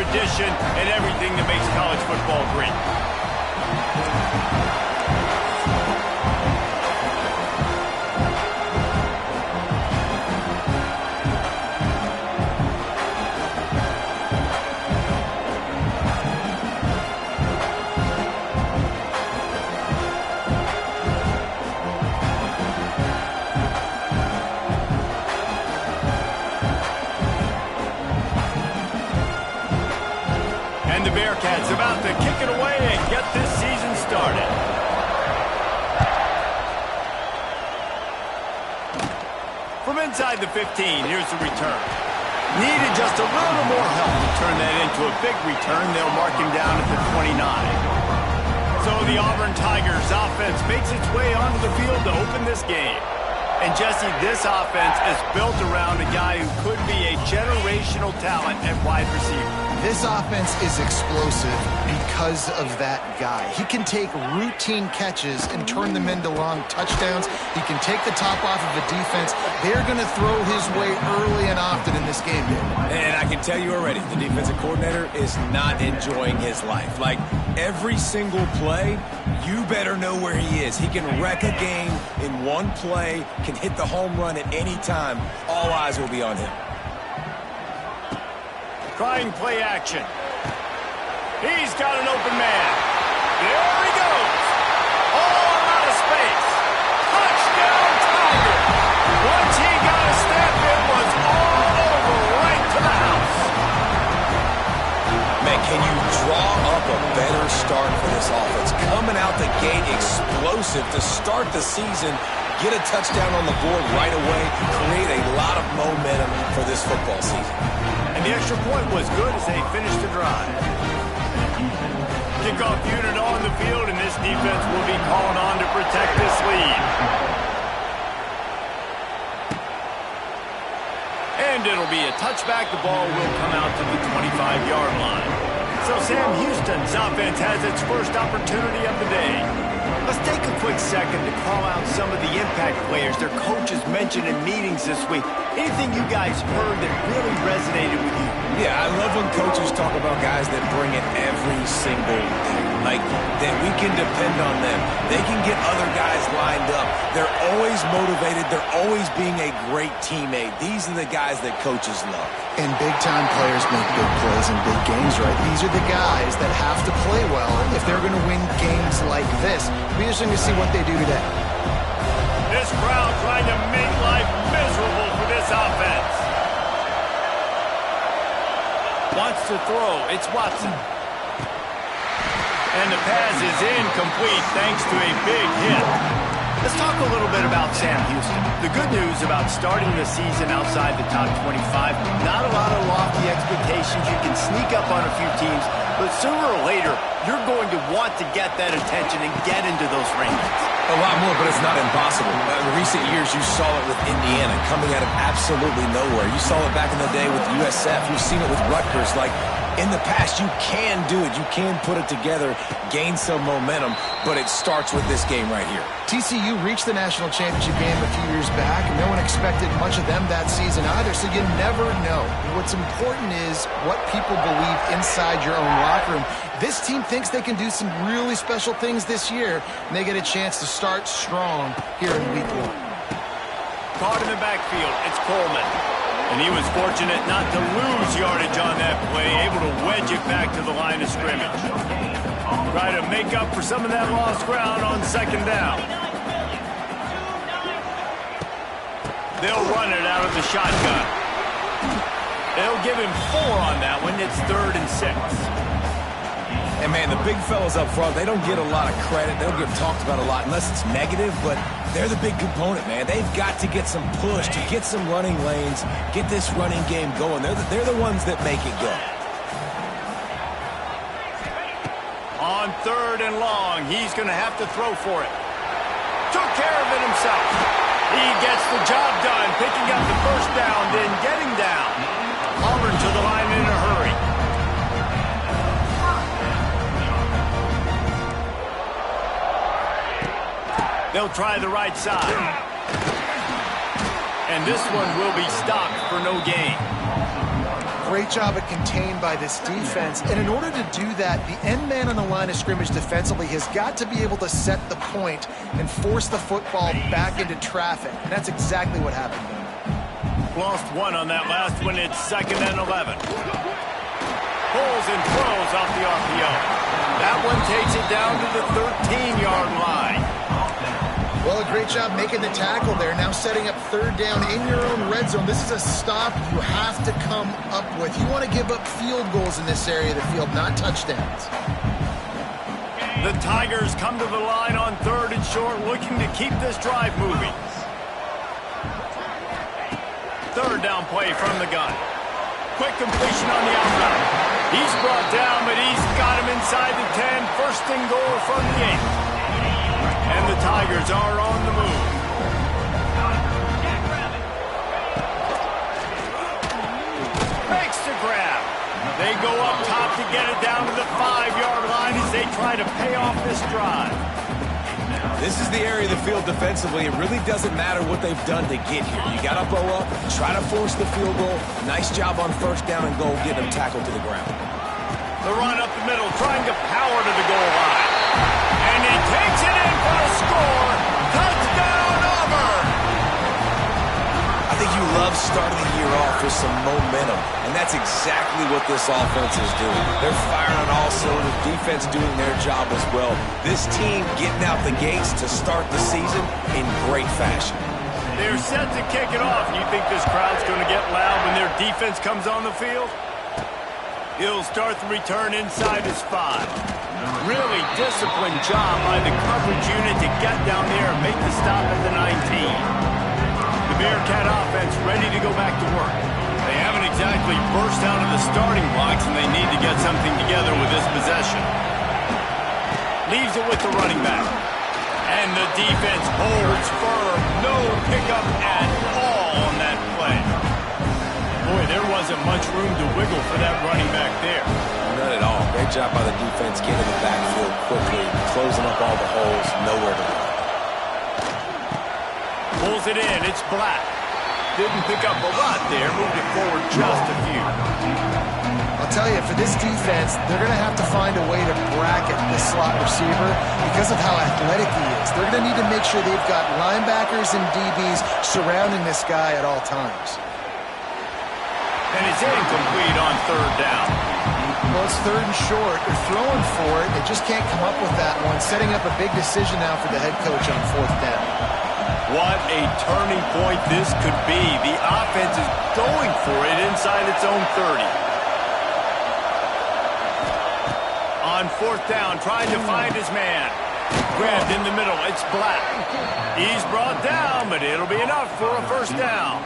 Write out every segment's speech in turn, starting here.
tradition, and everything that makes college football great. And the Bearcats about to kick it away and get this season started. From inside the 15, here's the return. Needed just a little more help to turn that into a big return. They'll mark him down at the 29. So the Auburn Tigers offense makes its way onto the field to open this game. And Jesse, this offense is built around a guy who could be a generational talent at wide receiver. This offense is explosive because of that guy. He can take routine catches and turn them into long touchdowns. He can take the top off of a defense. They're going to throw his way early and often in this game, Dave. And I can tell you already, the defensive coordinator is not enjoying his life. Like, every single play, you better know where he is. He can wreck a game in one play, can hit the home run at any time. All eyes will be on him. Trying play action. He's got an open man. There he goes. All out of space. Touchdown, Tiger. Once he got a step, it was all over right to the house. Man, can you draw up a better start for this offense? Coming out the gate explosive to start the season, get a touchdown on the board right away, create a lot of momentum for this football season. And the extra point was good as they finished the drive. Kickoff unit on the field, and this defense will be calling on to protect this lead. And it'll be a touchback. The ball will come out to the 25-yard line. So Sam Houston's offense has its first opportunity of the day. Let's take a quick second to call out some of the impact players their coaches mentioned in meetings this week. Anything you guys heard that really resonated with you? Yeah, I love when coaches talk about guys that bring it every single day. Like, that we can depend on them. They can get other guys lined up. They're always motivated. They're always being a great teammate. These are the guys that coaches love. And big-time players make big plays in big games, right? These are the guys that have to play well if they're going to win games like this. Be interesting to see what they do today. This crowd trying to make life miserable for this offense. Wants to throw. It's Watson. And the pass is incomplete thanks to a big hit. Let's talk a little bit about Sam Houston. The good news about starting the season outside the top 25, not a lot of lofty expectations. You can sneak up on a few teams, but sooner or later, you're going to want to get that attention and get into those rankings. A lot more, but it's not impossible. In recent years, you saw it with Indiana coming out of absolutely nowhere. You saw it back in the day with USF. You've seen it with Rutgers. Like, in the past, you can do it. You can put it together, gain some momentum, but it starts with this game right here. TCU reached the national championship game a few years back, and no one expected much of them that season either, so you never know. What's important is what people believe inside your own locker room. This team thinks they can do some really special things this year, and they get a chance to start strong here in week 1. Caught in the backfield, it's Coleman. And he was fortunate not to lose yardage on that play, able to wedge it back to the line of scrimmage. Try to make up for some of that lost ground on second down. They'll run it out of the shotgun. They'll give him 4 on that one. It's 3rd and 6. And, man, the big fellas up front, they don't get a lot of credit. They don't get talked about a lot unless it's negative, but they're the big component, man. They've got to get some push, to get some running lanes, get this running game going. They're the ones that make it go. On 3rd and long, he's going to have to throw for it. Took care of it himself. He gets the job done, picking up the first down, then getting down. Auburn to the line in a hurry. They'll try the right side. And this one will be stopped for no gain. Great job at contained by this defense. And in order to do that, the end man on the line of scrimmage defensively has got to be able to set the point and force the football back into traffic. And that's exactly what happened there. Lost one on that last one. It's 2nd and 11. Pulls and throws off the RPO. That one takes it down to the 13-yard line. Well, a great job making the tackle there. Now setting up 3rd down in your own red zone. This is a stop you have to come up with. You want to give up field goals in this area of the field, not touchdowns. The Tigers come to the line on 3rd and short, looking to keep this drive moving. 3rd down play from the gun. Quick completion on the out route. He's brought down, but he's got him inside the 10. 1st and goal from the 8. And the Tigers are on the move. Makes the grab. They go up top to get it down to the 5-yard line as they try to pay off this drive. This is the area of the field defensively. It really doesn't matter what they've done to get here. You got to bow up, try to force the field goal. Nice job on 1st down and goal, getting them tackled to the ground. The run up the middle, trying to power to the goal line. And he takes it in for a score. Touchdown, Auburn! I think you love starting the year off with some momentum, and that's exactly what this offense is doing. They're firing on all cylinders, defense doing their job as well. This team getting out the gates to start the season in great fashion. They're set to kick it off. You think this crowd's going to get loud when their defense comes on the field? He'll start the return inside his 5. Really disciplined job by the coverage unit to get down there and make the stop at the 19. The Bearcat offense ready to go back to work. They haven't exactly burst out of the starting blocks, and they need to get something together with this possession. Leaves it with the running back. And the defense holds firm. No pickup at all on that play. Boy, there wasn't much room to wiggle for that running back there. Not at all. Great job by the defense getting the backfield quickly, closing up all the holes, nowhere to go. Pulls it in. It's Black. Didn't pick up a lot there. Moved it forward just a few. I'll tell you, for this defense, they're going to have to find a way to bracket this slot receiver because of how athletic he is. They're going to need to make sure they've got linebackers and DBs surrounding this guy at all times. And it's incomplete on 3rd down. Well, it's 3rd and short. They're throwing for it. They just can't come up with that one. Setting up a big decision now for the head coach on 4th down. What a turning point this could be. The offense is going for it inside its own 30. On 4th down, trying to find his man. Grabbed in the middle. It's Black. He's brought down, but it'll be enough for a 1st down.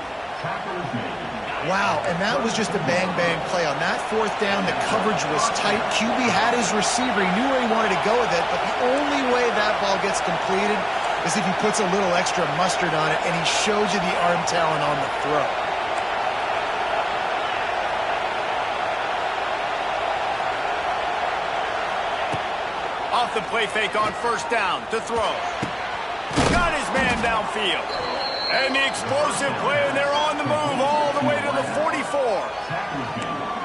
Wow, and that was just a bang-bang play. On that 4th down, the coverage was tight. QB had his receiver. He knew where he wanted to go with it, but the only way that ball gets completed is if he puts a little extra mustard on it, and he shows you the arm talent on the throw. Off the play fake on 1st down to throw. Got his man downfield. And the explosive play, and they're on the move all the way to the 44.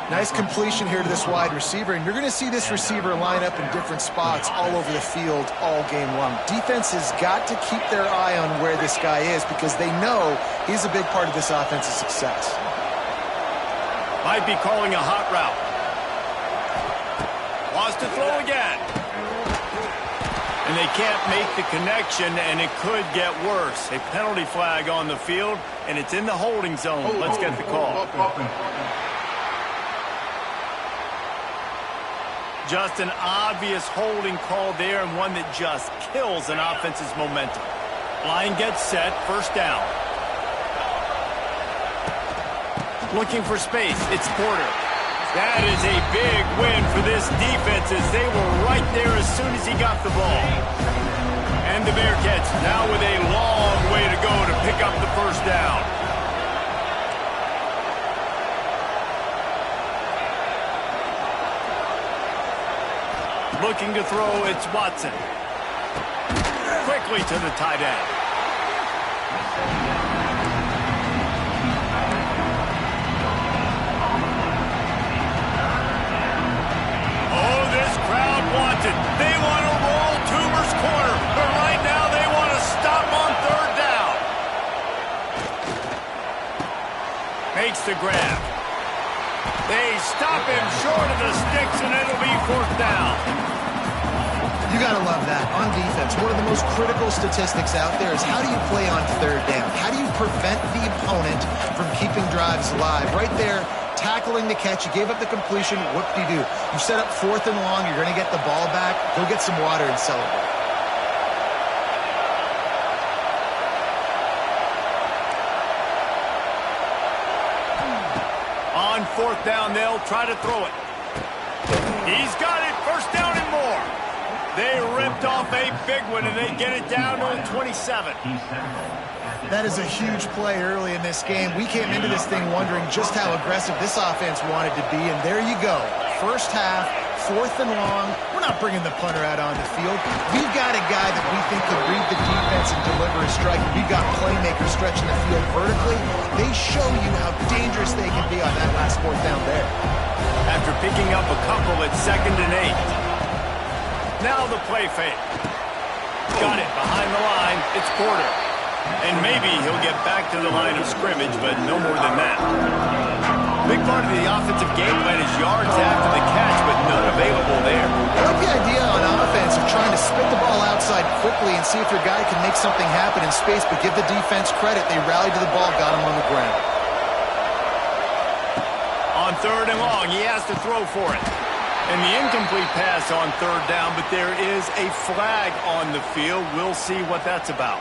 Nice completion here to this wide receiver, and you're going to see this receiver line up in different spots all over the field all game long. Defense has got to keep their eye on where this guy is because they know he's a big part of this offense's success. Might be calling a hot route. Wants to throw again. And they can't make the connection, and it could get worse. A penalty flag on the field, and it's in the holding zone. Let's get the call. Just an obvious holding call there, and one that just kills an offense's momentum. Line gets set, 1st down. Looking for space, it's Porter. That is a big win for this defense as they were right there as soon as he got the ball. And the Bearcats now with a long way to go to pick up the 1st down. Looking to throw, it's Watson. Quickly to the tight end. makes the grab. They stop him short of the sticks, and it'll be 4th down. You got to love that. On defense, one of the most critical statistics out there is how do you play on 3rd down? How do you prevent the opponent from keeping drives alive? Right there, tackling the catch. You gave up the completion. Whoop-de-doo. You set up 4th and long. You're going to get the ball back. Go get some water and celebrate. On 4th down, they'll try to throw it. He's got it. 1st down and more. They ripped off a big one, and they get it down to the 27. That is a huge play early in this game. We came into this thing wondering just how aggressive this offense wanted to be, and there you go. 1st half, 4th and long. We're not bringing the punter out on the field. We've got a guy that we think can read the defense and deliver a strike. We've got playmakers stretching the field vertically. They show you how dangerous they can be on that last 4th down there. After picking up a couple at 2nd and 8. Now the play fake. Got it behind the line. It's Porter. And maybe he'll get back to the line of scrimmage, but no more than that. Big part of the offensive game plan is yards after the catch, but none available there. I like the idea on offense of trying to spit the ball outside quickly and see if your guy can make something happen in space, but give the defense credit. They rallied to the ball, got him on the ground. On 3rd and long, he has to throw for it. And the incomplete pass on 3rd down, but there is a flag on the field. We'll see what that's about.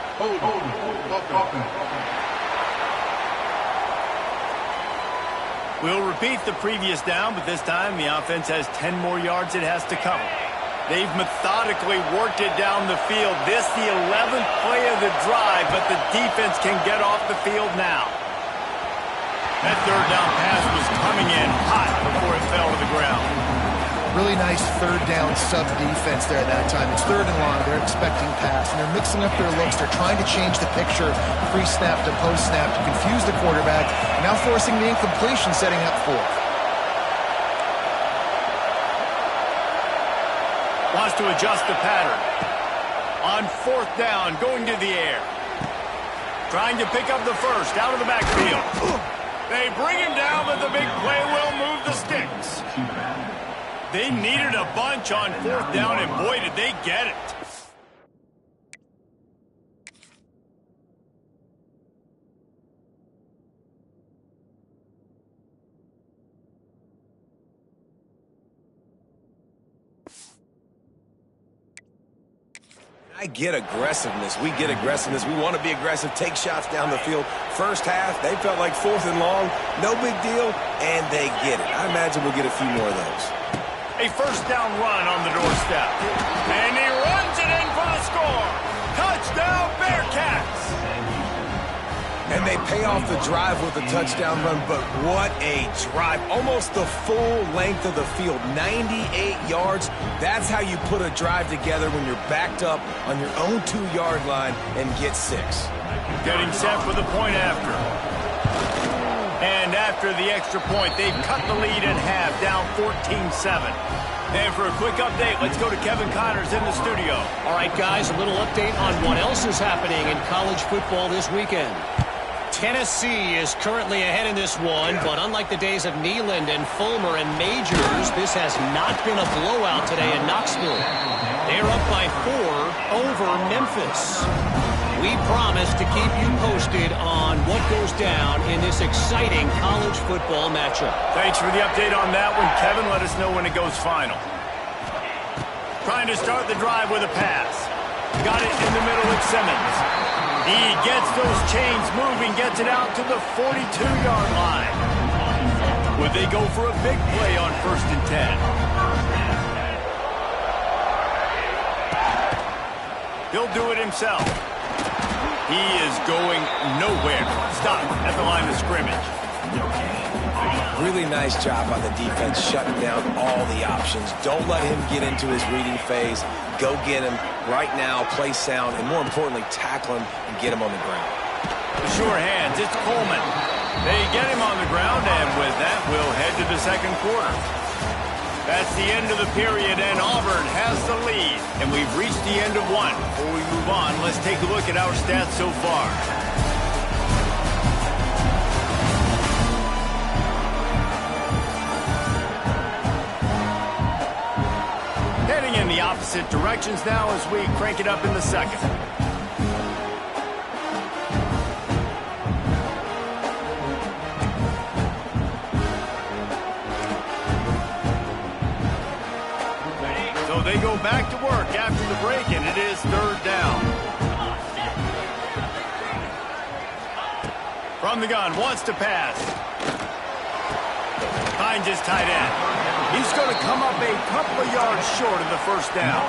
We'll repeat the previous down, but this time the offense has 10 more yards it has to cover. They've methodically worked it down the field. This the 11th play of the drive, but the defense can get off the field now. That 3rd down pass was coming in hot before it fell to the ground. Really nice 3rd down sub-defense there at that time. It's 3rd and long. They're expecting pass, and they're mixing up their looks. They're trying to change the picture pre-snap to post-snap to confuse the quarterback, now forcing the incompletion, setting up 4th. Wants to adjust the pattern. On 4th down, going to the air. Trying to pick up the first out of the backfield. They bring him down, but the big play will move the sticks. They needed a bunch on 4th down, and boy, did they get it. I get aggressiveness. We get aggressiveness. We want to be aggressive, take shots down the field. 1st half, they felt like 4th and long. No big deal, and they get it. I imagine we'll get a few more of those. A 1st down run on the doorstep. And he runs it in for the score. Touchdown, Bearcats. And they pay off the drive with a touchdown run, but what a drive. Almost the full length of the field, 98 yards. That's how you put a drive together when you're backed up on your own 2-yard line and get 6. Getting set for the point after. And after the extra point, they've cut the lead in half, down 14-7. And for a quick update, let's go to Kevin Connors in the studio. All right, guys, a little update on what else is happening in college football this weekend. Tennessee is currently ahead in this one, but unlike the days of Neyland and Fulmer and Majors, this has not been a blowout today in Knoxville. They're up by 4 over Memphis. We promise to keep you posted on what goes down in this exciting college football matchup. Thanks for the update on that one, Kevin. Let us know when it goes final. Trying to start the drive with a pass. Got it in the middle with Simmons. He gets those chains moving, gets it out to the 42-yard line. Would they go for a big play on 1st and 10? He'll do it himself. He is going nowhere. Stop at the line of scrimmage. Really nice job by the defense shutting down all the options. Don't let him get into his reading phase. Go get him right now, play sound, and more importantly, tackle him and get him on the ground. The sure hands, it's Coleman. They get him on the ground, and with that, we'll head to the 2nd quarter. That's the end of the period, and Auburn has the lead. And we've reached the end of one. Before we move on, let's take a look at our stats so far. in the opposite directions now as we crank it up in the second. So they go back to work after the break, and it is third down. From the gun, wants to pass. Finds his tight end. He's going to come up a couple of yards short of the first down.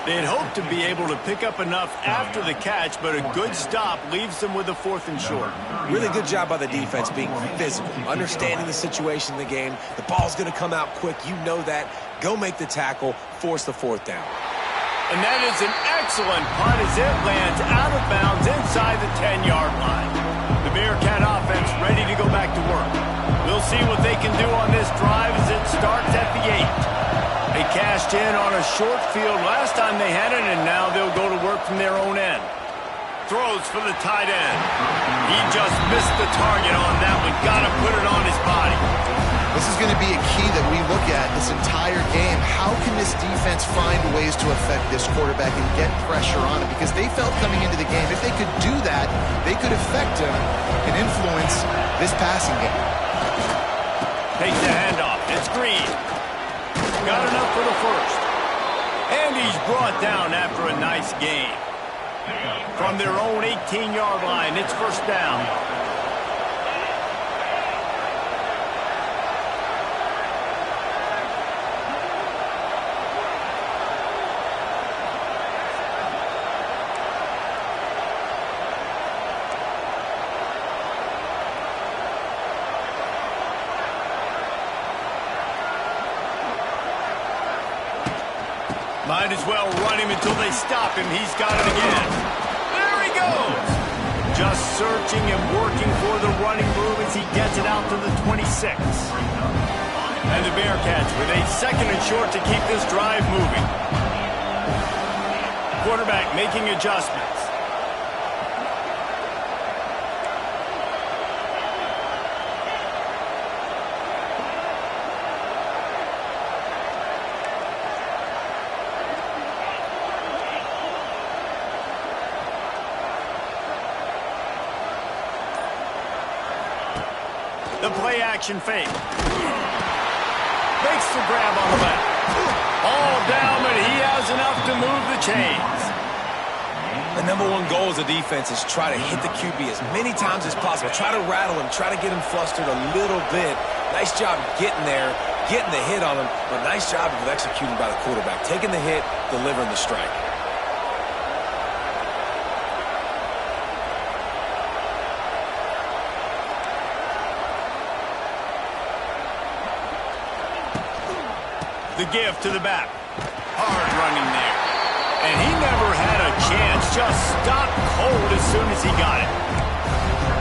They'd hoped to be able to pick up enough after the catch, but a good stop leaves them with a 4th and short. Really good job by the defense being physical, understanding the situation in the game. The ball's going to come out quick. You know that. Go make the tackle, force the 4th down. And that is an excellent punt as it lands out of bounds inside the 10-yard line. The Bearcat offense ready to go back to work. We'll see what they can do on this drive as it starts at the 8. They cashed in on a short field last time they had it, and now they'll go to work from their own end. Throws for the tight end. He just missed the target on that one. Got to put it on his body. This is going to be a key that we look at this entire game. How can this defense find ways to affect this quarterback and get pressure on him? Because they felt coming into the game, if they could do that, they could affect him and influence this passing game. Takes the handoff. It's Green. Got enough for the first. And he's brought down after a nice gain. From their own 18-yard line, it's first down. Might as well run him until they stop him. He's got it again. There he goes. Just searching and working for the running move as he gets it out to the 26. And the Bearcats with a 2nd and short to keep this drive moving. Quarterback making adjustments. The play-action fake. Makes the grab on the left. All down, but he has enough to move the chains. The #1 goal as a defense is try to hit the QB as many times as possible. Try to rattle him. Try to get him flustered a little bit. Nice job getting there, getting the hit on him, but nice job of executing by the quarterback. Taking the hit, delivering the strike. The give to the back. Hard running there. And he never had a chance. Just stopped cold as soon as he got it.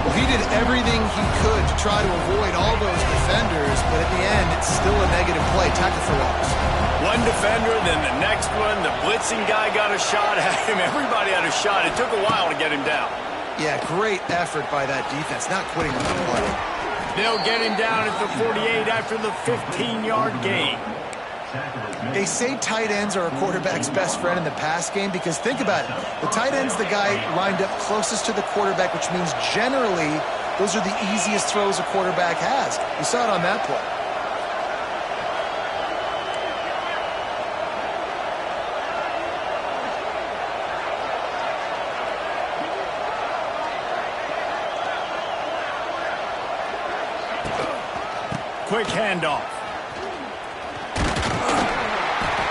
Well, he did everything he could to try to avoid all those defenders, but at the end, it's still a negative play. Tackle for loss. One defender, then the next one. The blitzing guy got a shot at him. Everybody had a shot. It took a while to get him down. Yeah, great effort by that defense, not quitting on the play. They'll get him down at the 48 after the 15-yard gain. They say tight ends are a quarterback's best friend in the pass game because think about it. The tight end's the guy lined up closest to the quarterback, which means generally those are the easiest throws a quarterback has. You saw it on that play. Quick handoff.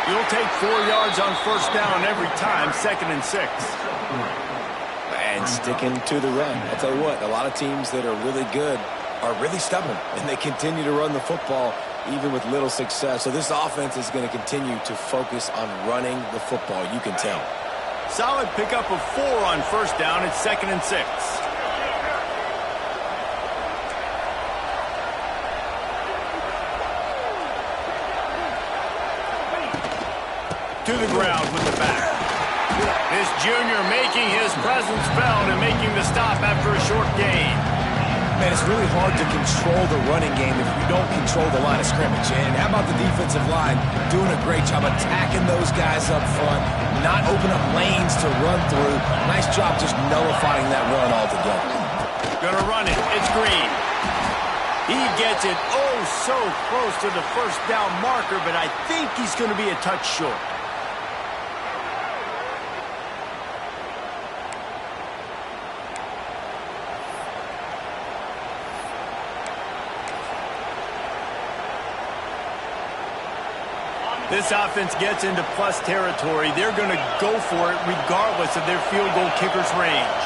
You'll take 4 yards on first down every time, 2nd and 6. And sticking to the run. I'll tell you what, a lot of teams that are really good are really stubborn, and they continue to run the football even with little success. So this offense is going to continue to focus on running the football, you can tell. Solid pickup of 4 on first down. It's 2nd and 6. To the ground with the back. This junior making his presence felt and making the stop after a short gain. Man, it's really hard to control the running game if you don't control the line of scrimmage. And how about the defensive line doing a great job attacking those guys up front, not open up lanes to run through. Nice job just nullifying that run altogether. Gonna run it. It's Green. He gets it oh so close to the first down marker, but I think he's going to be a touch short. This offense gets into plus territory. They're going to go for it regardless of their field goal kicker's range.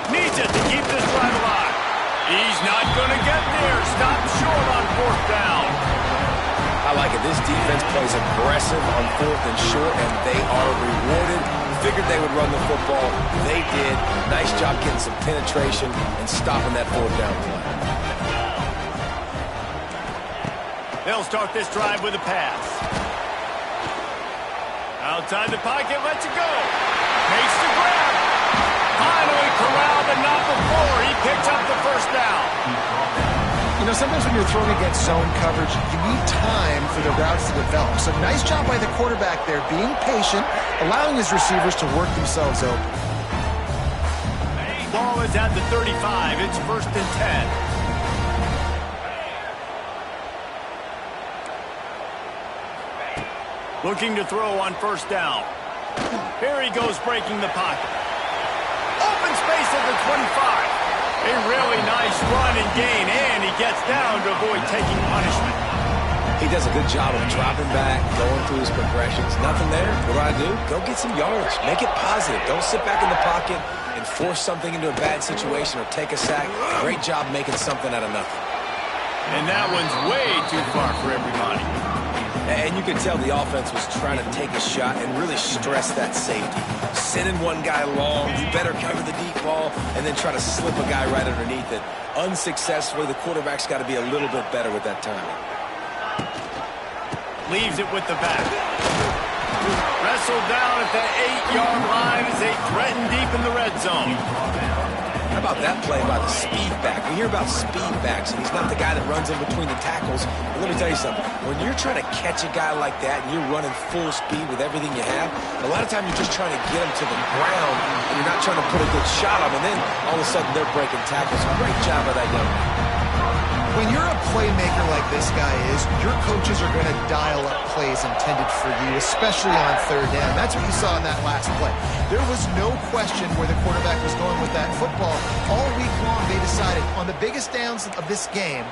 Needs it to keep this drive alive. He's not going to get there. Stop short on fourth down. I like it. This defense plays aggressive on fourth and short, and they are rewarded. Figured they would run the football. They did. Nice job getting some penetration and stopping that fourth down play. They'll start this drive with a pass. Outside the pocket, lets it go. Makes the grab. Finally corralled, but not before. He picks up the first down. You know, sometimes when you're throwing against zone coverage, you need time for the routes to develop. So nice job by the quarterback there, being patient, allowing his receivers to work themselves open. Ball is at the 35. It's 1st and 10. Looking to throw on first down. Here he goes, breaking the pocket. Open space at the 25. A really nice run and gain, and he gets down to avoid taking punishment. He does a good job of dropping back, going through his progressions. Nothing there. What do? Go get some yards. Make it positive. Don't sit back in the pocket and force something into a bad situation or take a sack. Great job making something out of nothing. And that one's way too far for everybody. And you could tell the offense was trying to take a shot and really stress that safety. Sending one guy long, you better cover the deep ball, and then try to slip a guy right underneath it. Unsuccessfully, the quarterback's got to be a little bit better with that timing. Leaves it with the back. Wrestled down at the 8-yard line as they threaten deep in the red zone. How about that play by the speed back? We hear about speed backs, and he's not the guy that runs in between the tackles. But let me tell you something. When you're trying to catch a guy like that and you're running full speed with everything you have, a lot of times you're just trying to get him to the ground, and you're not trying to put a good shot on him, and then all of a sudden they're breaking tackles. Great job by that young man. When you're a playmaker like this guy is, your coaches are going to dial up plays intended for you, especially on third down. That's what you saw in that last play. There was no question where the quarterback was going with that football. All week long, they decided on the biggest downs of this game,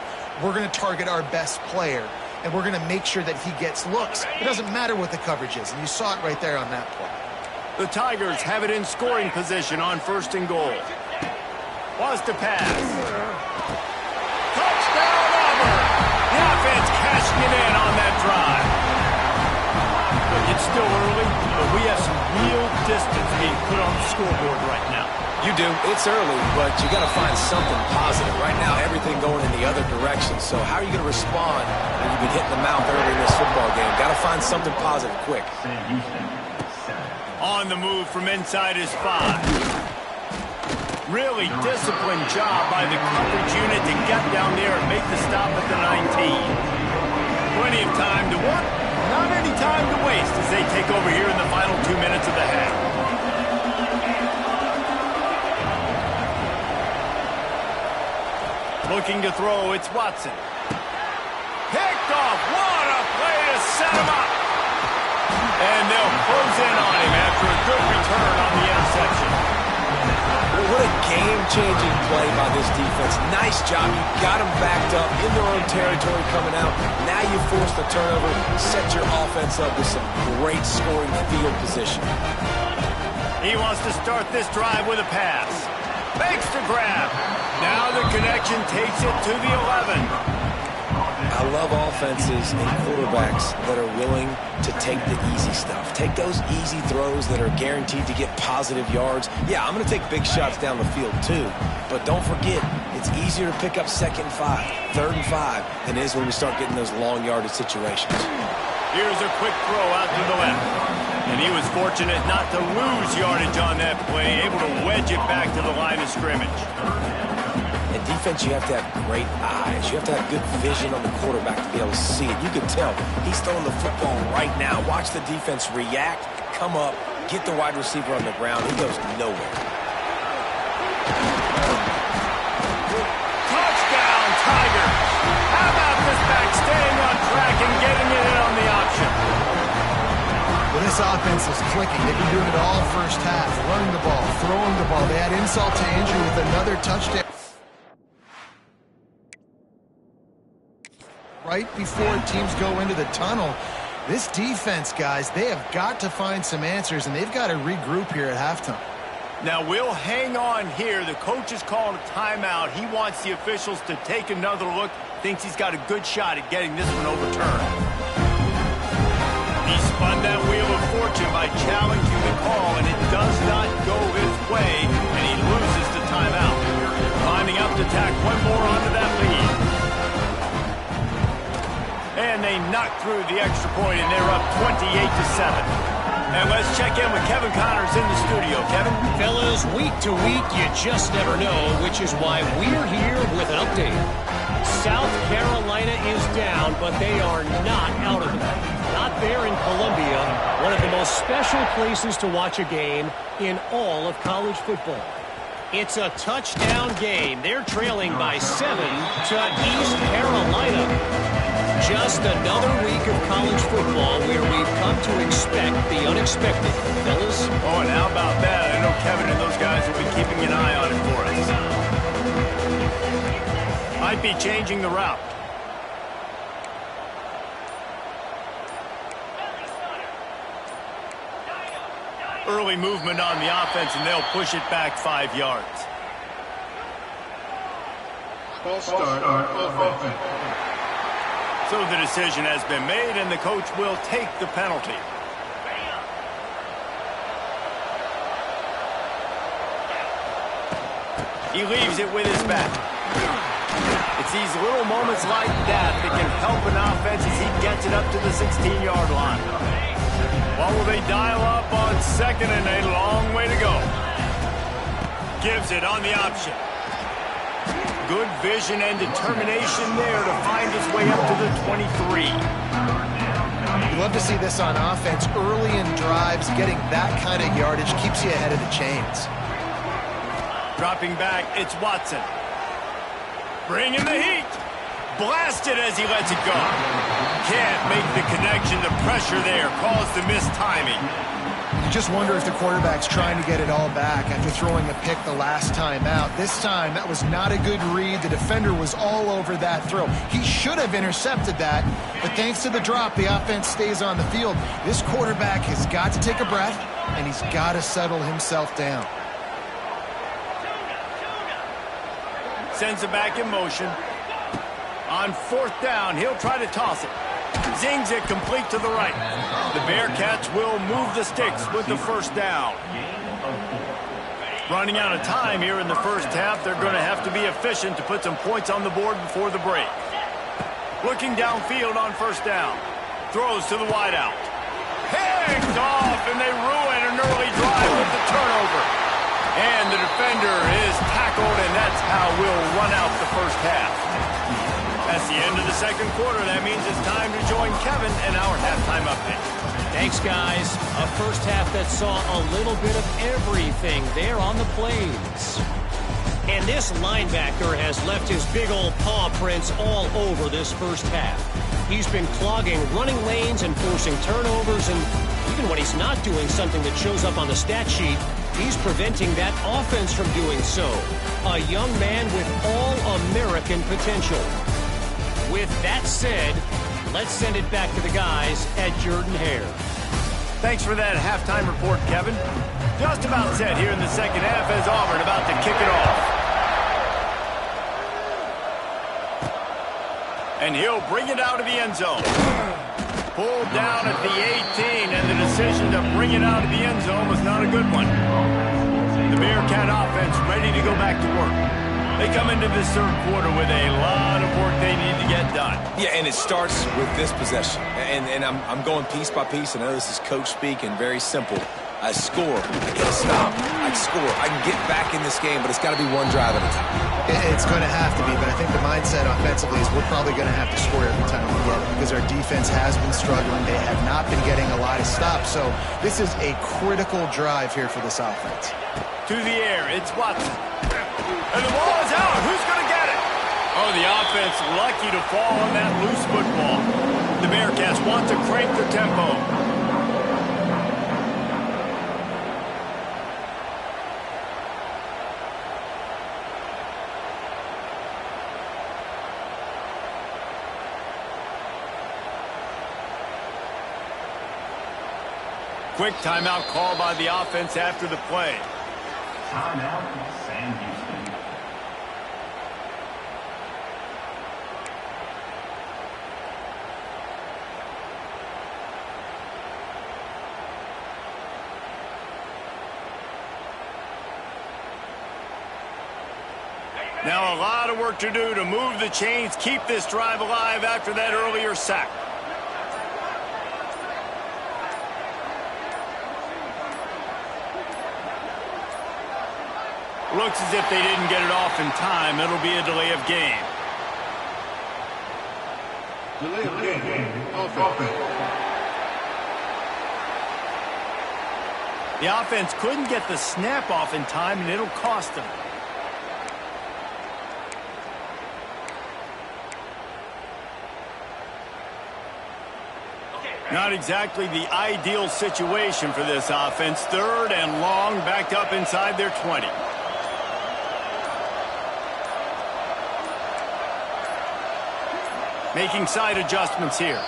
we're going to target our best player, and we're going to make sure that he gets looks. It doesn't matter what the coverage is, and you saw it right there on that play. The Tigers have it in scoring position on 1st and goal. Wants to pass. Touchdown, Auburn! The offense cashing it in on that drive. Look, it's still early, but we have some real distance being put on the scoreboard right now. You do. It's early, but you got to find something positive. Right now, everything going in the other direction. So how are you going to respond when you've been hitting the mouth early in this football game? Got to find something positive quick. On the move from inside his 5. Really disciplined job by the coverage unit to get down there and make the stop at the 19. Plenty of time to work, not any time to waste as they take over here in the final 2 minutes of the half. Looking to throw, it's Watson. Picked off, what a play to set him up. And they'll close in on him after a good return on the interception. What a game-changing play by this defense. Nice job. You got them backed up in their own territory coming out. Now you force the turnover, set your offense up with some great scoring field position. He wants to start this drive with a pass. Makes the grab. Now the connection takes it to the 11. I love offenses and quarterbacks that are willing to take the easy stuff. Take those easy throws that are guaranteed to get positive yards. Yeah, I'm going to take big shots down the field too. But don't forget, it's easier to pick up 2nd and 5, 3rd and 5 than it is when we start getting those long yardage situations. Here's a quick throw out to the left. And he was fortunate not to lose yardage on that play, able to wedge it back to the line of scrimmage. In defense, you have to have great eyes. You have to have good vision on the quarterback to be able to see it. You can tell he's throwing the football right now. Watch the defense react, come up, get the wide receiver on the ground. He goes nowhere. Touchdown, Tigers! How about this back staying on track and getting it in on the option? Well, this offense is clicking. They've been doing it all first half. Running the ball, throwing the ball. They had insult to injury with another touchdown. Right before teams go into the tunnel, this defense, guys, they have got to find some answers, and they've got to regroup here at halftime. Now, we'll hang on here. The coach is calling a timeout. He wants the officials to take another look. Thinks he's got a good shot at getting this one overturned. He spun that wheel of fortune by challenging the call, and it does not go his way, and he loses the timeout. Climbing up to tack one more onto that lead. And they knock through the extra point, and they're up 28-7. And let's check in with Kevin Connors in the studio. Kevin? Fellas, week to week, you just never know, which is why we're here with an update. South Carolina is down, but they are not out of it. Not there in Columbia, one of the most special places to watch a game in all of college football. It's a touchdown game. They're trailing by 7 to East Carolina. Just another week of college football where we've come to expect the unexpected, fellas. Oh, and how about that? I know Kevin and those guys will be keeping an eye on it for us. Might be changing the route. Early movement on the offense, and they'll push it back 5 yards. False start on offense. So the decision has been made, and the coach will take the penalty. He leaves it with his back. It's these little moments like that that can help an offense as he gets it up to the 16-yard line. What will they dial up on second, and a long way to go? Gives it on the option. Good vision and determination there to find his way up to the 23. You love to see this on offense. Early in drives, getting that kind of yardage keeps you ahead of the chains. Dropping back, it's Watson. Bringing the heat. Blasted as he lets it go. Can't make the connection. The pressure there caused the missed timing. You just wonder if the quarterback's trying to get it all back after throwing a pick the last time out. This time, that was not a good read. The defender was all over that throw. He should have intercepted that, but thanks to the drop, the offense stays on the field. This quarterback has got to take a breath, and he's got to settle himself down. Sends it back in motion. On fourth down, he'll try to toss it. Zings it complete to the right. The Bearcats will move the sticks with the first down. Running out of time here in the first half. They're going to have to be efficient to put some points on the board before the break. Looking downfield on first down. Throws to the wideout. Picked off, and they ruin an early drive with the turnover. And the defender is tackled, and that's how we'll run out the first half. That's the end of the second quarter. That means it's time to join Kevin and our halftime update. Thanks, guys. A first half that saw a little bit of everything there on the plains. And this linebacker has left his big old paw prints all over this first half. He's been clogging running lanes and forcing turnovers, and even when he's not doing something that shows up on the stat sheet, he's preventing that offense from doing so. A young man with all-American potential. With that said, let's send it back to the guys at Jordan-Hare. Thanks for that halftime report, Kevin. Just about set here in the second half as Auburn about to kick it off. And he'll bring it out of the end zone. Pulled down at the 18, and the decision to bring it out of the end zone was not a good one. The Bearcat offense ready to go back to work. They come into this third quarter with a lot of work they need to get done. Yeah, and it starts with this possession. And I'm going piece by piece. I know this is coach speak and very simple. I score. I get a stop. I score. I can get back in this game, but it's got to be one drive at a time. It's going to have to be, but I think the mindset offensively is we're probably going to have to score every time we get it because our defense has been struggling. They have not been getting a lot of stops. So this is a critical drive here for this offense. To the air, it's Watson. And the ball is out. Who's going to get it? Oh, the offense lucky to fall on that loose football. The Bearcats want to crank their tempo. Quick timeout call by the offense after the play. Timeout, Sam Houston. Now a lot of work to do to move the chains, keep this drive alive after that earlier sack. Looks as if they didn't get it off in time. It'll be a delay of game. Delay of game. Offense. The offense couldn't get the snap off in time, and it'll cost them. Not exactly the ideal situation for this offense. 3rd and long, backed up inside their 20. Making side adjustments here.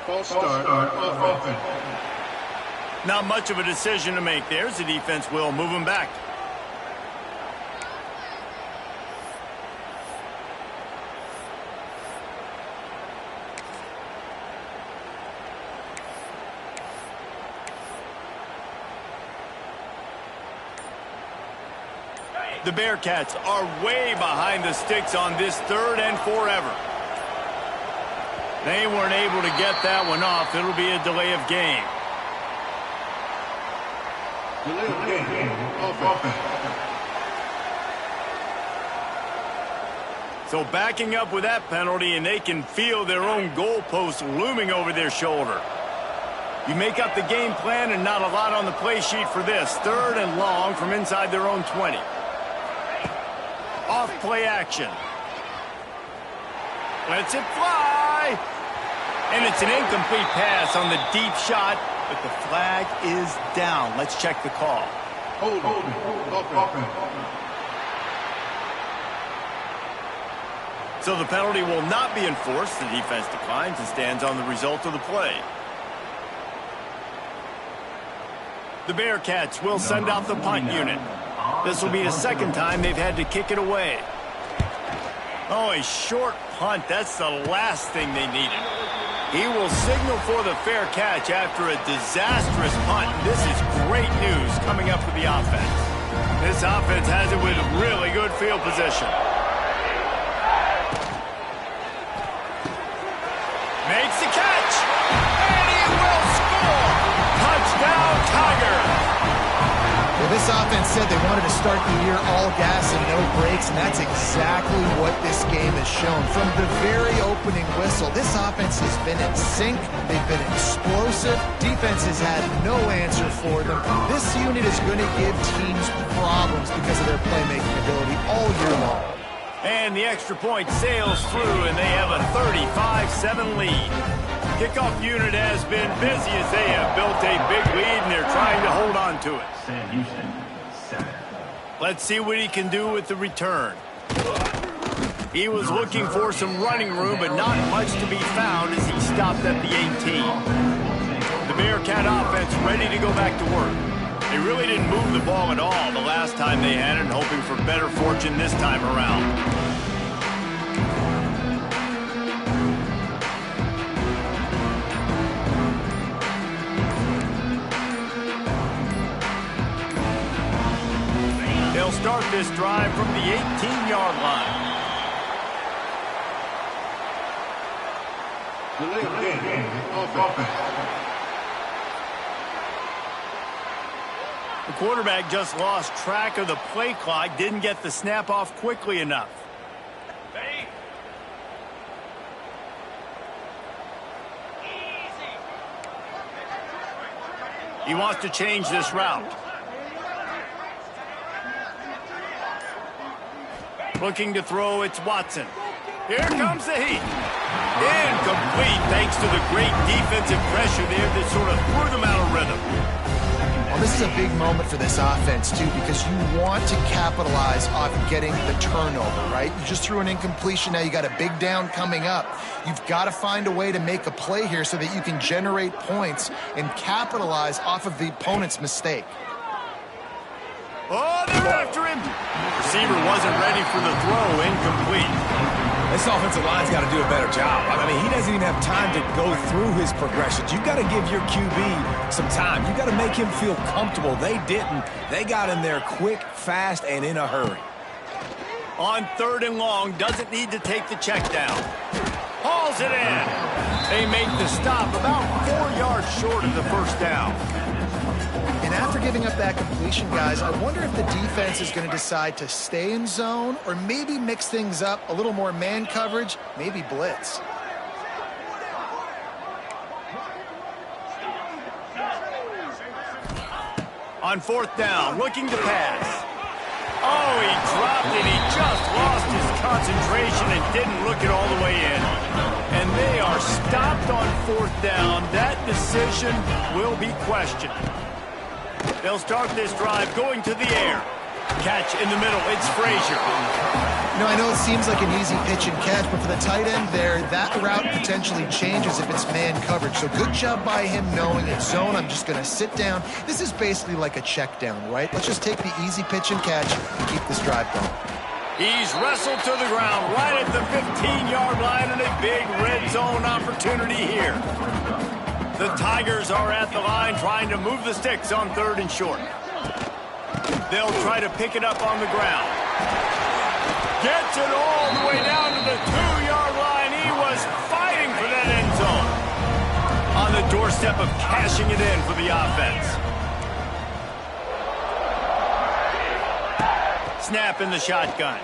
False start on offense. Not much of a decision to make. There's the defense will move him back. The Bearcats are way behind the sticks on this 3rd and forever. They weren't able to get that one off. It'll be a delay of game. Delay of game. Offense. So backing up with that penalty, and they can feel their own goalpost looming over their shoulder. You make up the game plan and not a lot on the play sheet for this. 3rd and long from inside their own 20. Off play action. Lets it fly. And it's an incomplete pass on the deep shot, but the flag is down. Let's check the call. Hold. Offense. So the penalty will not be enforced. The defense declines and stands on the result of the play. The Bearcats will send out the punt unit. This will be the 2nd time they've had to kick it away. Oh, a short punt. That's the last thing they needed. He will signal for the fair catch after a disastrous punt. This is great news coming up for the offense. This offense has it with really good field position. Makes the catch. And he will score. Touchdown, Tigers. Well, this offense said they wanted to start the year all gas and no brakes, and that's exactly what this game has shown. From the very opening whistle, this offense has been in sync. They've been explosive. Defense has had no answer for them. This unit is going to give teams problems because of their playmaking ability all year long. And the extra point sails through, and they have a 35-7 lead. Kickoff unit has been busy as they have built a big lead, and they're trying to hold on to it. Sam Houston, 7. Let's see what he can do with the return. He was looking for some running room, but not much to be found as he stopped at the 18. The Bearcat offense ready to go back to work. They really didn't move the ball at all the last time they had it, hoping for better fortune this time around. They'll start this drive from the 18-yard line. Delay of game. Offense. The quarterback just lost track of the play clock, didn't get the snap off quickly enough. He wants to change this route. Looking to throw, it's Watson. Here comes the heat. Incomplete thanks to the great defensive pressure there that sort of threw them out of rhythm. Well, this is a big moment for this offense, too, because you want to capitalize off getting the turnover, right? You just threw an incompletion. Now you got a big down coming up. You've got to find a way to make a play here so that you can generate points and capitalize off of the opponent's mistake. Oh, they're after him. Receiver wasn't ready for the throw. Incomplete. This offensive line's got to do a better job. I mean, he doesn't even have time to go through his progressions. You've got to give your QB some time. You've got to make him feel comfortable. They didn't. They got in there quick, fast, and in a hurry. On 3rd and long, doesn't need to take the check down. Hauls it in. They make the stop about 4 yards short of the first down. And after giving up that completion, guys, I wonder if the defense is going to decide to stay in zone or maybe mix things up, a little more man coverage, maybe blitz. On 4th down, looking to pass. Oh, he dropped it. He just lost his concentration and didn't look it all the way in. And they are stopped on 4th down. That decision will be questioned. They'll start this drive going to the air. Catch in the middle. It's Frazier. No, I know it seems like an easy pitch and catch, but for the tight end there, that route potentially changes if it's man coverage. So good job by him knowing it's zone. I'm just going to sit down. This is basically like a check down, right? Let's just take the easy pitch and catch and keep this drive going. He's wrestled to the ground right at the 15-yard line and a big red zone opportunity here. The Tigers are at the line trying to move the sticks on 3rd and short. They'll try to pick it up on the ground. Gets it all the way down to the 2-yard line. He was fighting for that end zone. On the doorstep of cashing it in for the offense. Snap in the shotgun.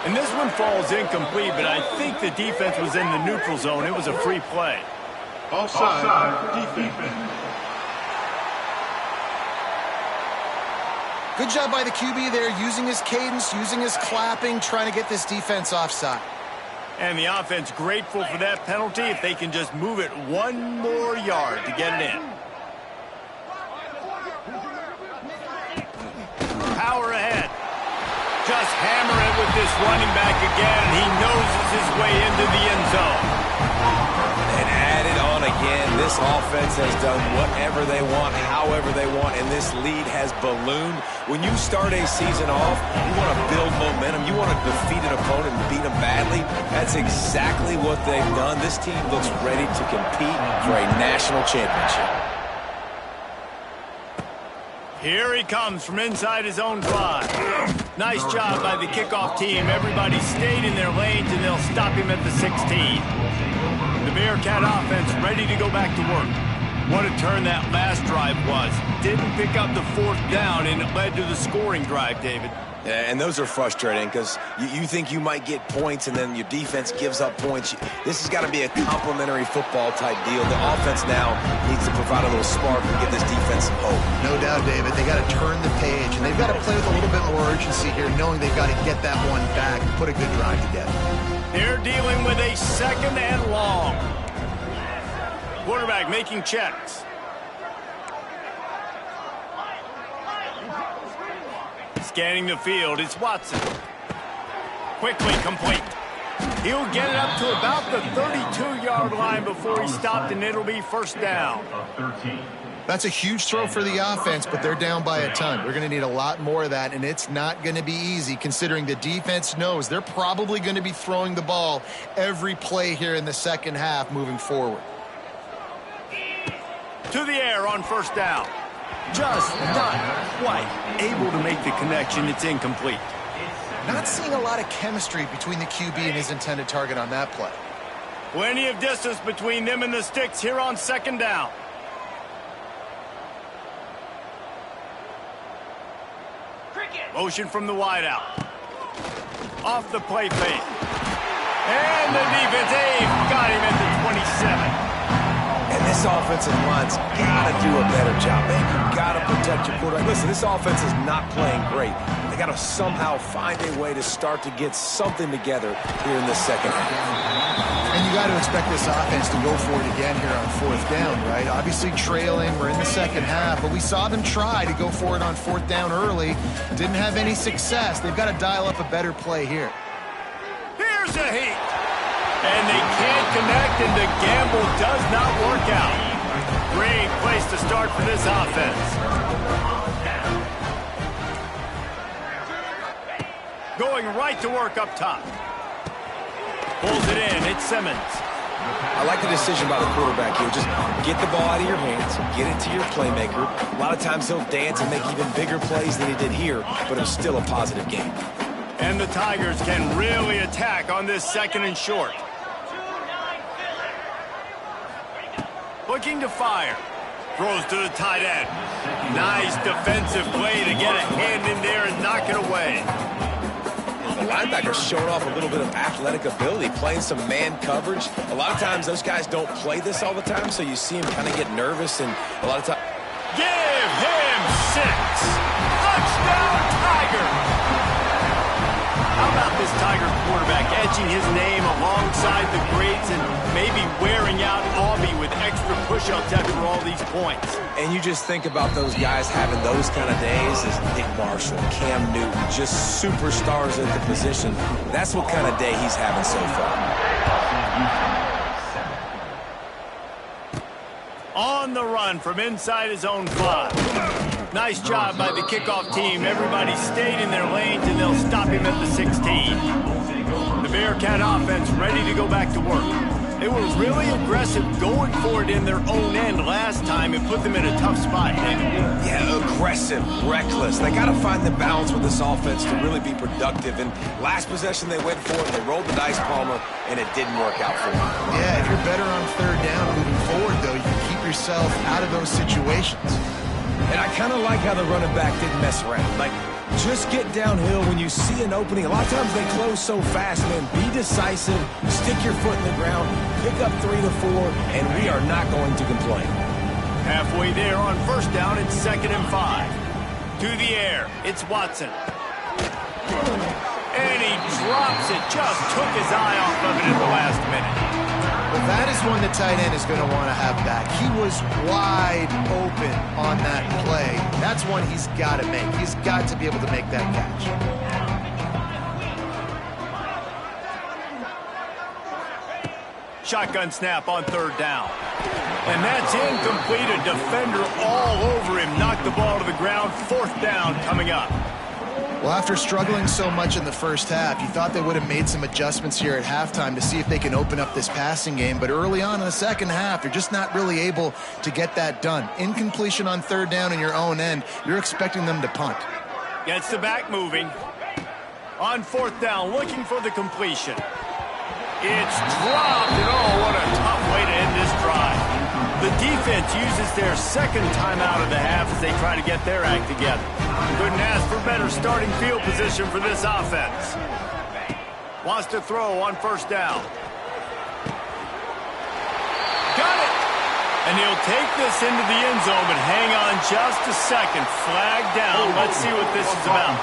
And this one falls incomplete, but I think the defense was in the neutral zone. It was a free play. Offside. Defense. Good job by the QB there, using his cadence, using his clapping, trying to get this defense offside. And the offense grateful for that penalty if they can just move it 1 more yard to get it in. Power ahead. Just hammer it with this running back again. He noses his way into the end zone. And add it on again. This offense has done whatever they want, however they want, and this lead has ballooned. When you start a season off, you want to build momentum. You want to defeat an opponent and beat them badly. That's exactly what they've done. This team looks ready to compete for a national championship. Here he comes from inside his own 5. Nice job by the kickoff team. Everybody stayed in their lanes, and they'll stop him at the 16. The Bearcat offense ready to go back to work. What a turn that last drive was. Didn't pick up the 4th down, and it led to the scoring drive, David. Yeah, and those are frustrating because you think you might get points and then your defense gives up points. This has got to be a complementary football type deal. The offense now needs to provide a little spark and give this defense some hope. No doubt, David. They got to turn the page, and they've got to play with a little bit more urgency here, knowing they've got to get that one back and put a good drive together. They're dealing with a 2nd and long. Quarterback making checks. Scanning the field, it's Watson. Quickly complete. He'll get it up to about the 32-yard line before he stopped, and it'll be 1st down. That's a huge throw for the offense, but they're down by a ton. They're going to need a lot more of that, and it's not going to be easy considering the defense knows they're probably going to be throwing the ball every play here in the second half moving forward. To the air on 1st down. Just not quite able to make the connection. It's incomplete. Not seeing a lot of chemistry between the QB and his intended target on that play. Plenty of distance between them and the sticks here on second down. Motion from the wideout. Off the play fake. And the defense, got him at the 27. And this offensive line's got to do a better job, man. You've got to protect your quarterback. Listen, this offense is not playing great. They got to somehow find a way to start to get something together here in the second half. And you got to expect this offense to go for it again here on fourth down, right? Obviously trailing, we're in the second half, but we saw them try to go for it on fourth down early. Didn't have any success. They've got to dial up a better play here. Here's a heat. And they can't connect, and the gamble does not work out. Great place to start for this offense. Going right to work up top. Pulls it in. It's Simmons. I like the decision by the quarterback here. Just get the ball out of your hands, get it to your playmaker. A lot of times he'll dance and make even bigger plays than he did here, but it was still a positive game. And the Tigers can really attack on this second and short. Looking to fire. Throws to the tight end. Nice defensive play to get a hand in there and knock it away. The linebacker's showing off a little bit of athletic ability, playing some man coverage. A lot of times those guys don't play this all the time, so you see him kind of get nervous, and a lot of times... Give him 6. Touchdown, Tigers! How about this Tiger quarterback etching his name alongside the greats and maybe wearing out Aubie with extra push-ups after all these points? And you just think about those guys having those kind of days as Nick Marshall, Cam Newton, just superstars at the position. That's what kind of day he's having so far. On the run from inside his own 5. Nice job by the kickoff team. Everybody stayed in their lanes, and they'll stop him at the 16. The Bearcat offense ready to go back to work. They were really aggressive going for it in their own end last time and put them in a tough spot. Yeah, aggressive, reckless. They got to find the balance with this offense to really be productive. And last possession they went for it, they rolled the dice, Palmer, and it didn't work out for them. Yeah, if you're better on third down moving forward, though, you can keep yourself out of those situations. And I kind of like how the running back didn't mess around. Like, just get downhill when you see an opening. A lot of times they close so fast, man. Be decisive, stick your foot in the ground, pick up 3 to 4, and we are not going to complain. Halfway there on first down, it's 2nd and 5. To the air, it's Watson. And he drops it, just took his eye off of it in the last minute. Well, that is one the tight end is going to want to have back. He was wide open on that play. That's one he's got to make. He's got to be able to make that catch. Shotgun snap on third down. And that's incomplete. A defender all over him. Knocked the ball to the ground. 4th down coming up. Well, after struggling so much in the first half, you thought they would have made some adjustments here at halftime to see if they can open up this passing game. But early on in the second half, you're just not really able to get that done. Incompletion on third down in your own end, you're expecting them to punt. Gets the back moving. On 4th down, looking for the completion. It's dropped, and oh, what a tough way to end this drive. The defense uses their second timeout of the half as they try to get their act together. Couldn't ask for better starting field position for this offense. Wants to throw on first down. Got it! And he'll take this into the end zone, but hang on just a second. Flag down. Let's see what this is about.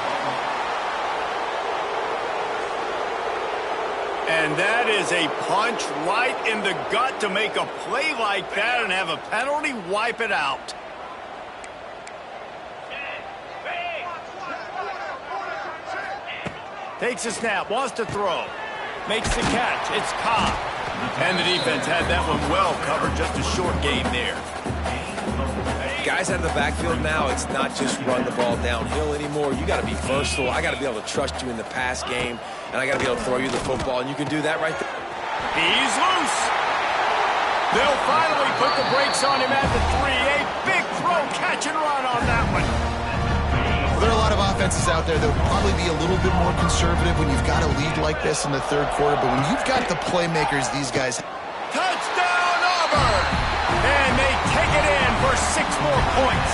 And that is a punch right in the gut to make a play like that and have a penalty wipe it out. Takes a snap, wants to throw. Makes the catch, it's Cobb. And the defense had that one well covered, just a short game there. Guys out of the backfield now, it's not just run the ball downhill anymore. You got to be versatile. I got to be able to trust you in the pass game, and I got to be able to throw you the football, and you can do that right there. He's loose. They'll finally put the brakes on him at the 3. A big throw catch and run on that one. Well, there are a lot of offenses out there that would probably be a little bit more conservative when you've got a lead like this in the third quarter, but when you've got the playmakers these guys... Touchdown, Auburn! And they take it in for 6 more points.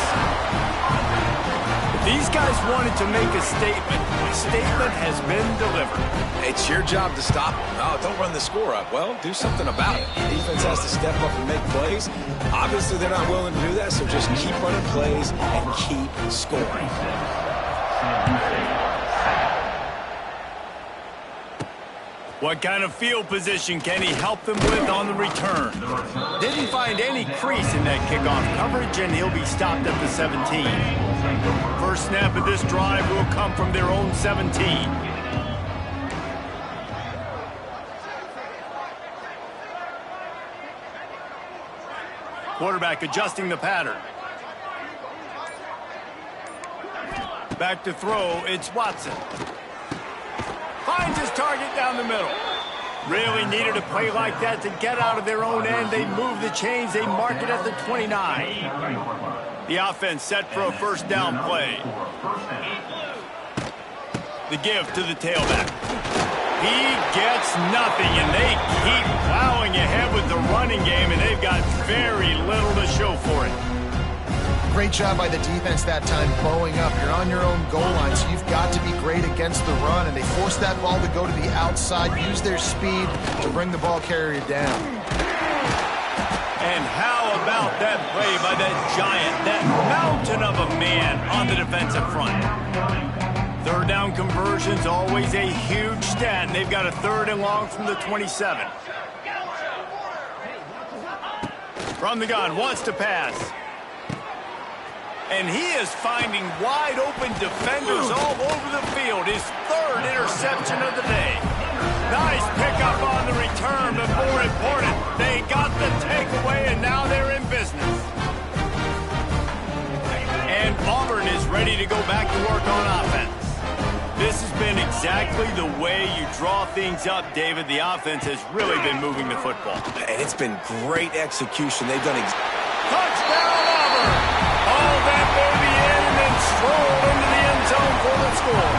These guys wanted to make a statement. The statement has been delivered. It's your job to stop them. No, don't run the score up. Well, do something about it. The defense has to step up and make plays. Obviously, they're not willing to do that, so just keep running plays and keep scoring. What kind of field position can he help them with on the return? Didn't find any crease in that kickoff coverage, and he'll be stopped at the 17. First snap of this drive will come from their own 17. Quarterback adjusting the pattern. Back to throw, it's Watson. Finds his target down the middle. Really needed a play like that to get out of their own end. They move the chains. They mark it at the 29. The offense set for a first down play. The give to the tailback. He gets nothing, and they keep plowing ahead with the running game, and they've got very little to show for it. Great job by the defense that time, bowing up. You're on your own goal line, so you've got to be great against the run, and they force that ball to go to the outside, use their speed to bring the ball carrier down. And how about that play by that giant, that mountain of a man on the defensive front? Third down conversion's always a huge stat, and they've got a 3rd and long from the 27. From the gun, wants to pass. And he is finding wide-open defenders all over the field. His 3rd interception of the day. Nice pickup on the return, but more important, they got the takeaway, and now they're in business. And Auburn is ready to go back to work on offense. This has been exactly the way you draw things up, David. The offense has really been moving the football. And it's been great execution. They've done Touchdown, Auburn! All that baby in and then strolled into the end zone for the score.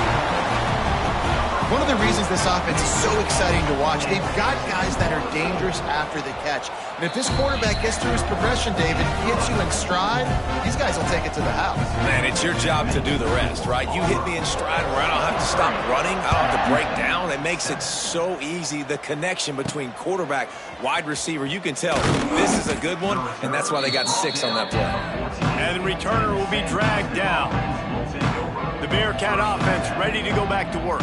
One of the reasons this offense is so exciting to watch, they've got guys that are dangerous after the catch. And if this quarterback gets through his progression, David, hits you in stride, these guys will take it to the house. Man, it's your job to do the rest, right? You hit me in stride where I don't have to stop running. I don't have to break down. It makes it so easy. The connection between quarterback, wide receiver, you can tell this is a good one, and that's why they got 6 on that play. And the returner will be dragged down. The Bearcat offense ready to go back to work.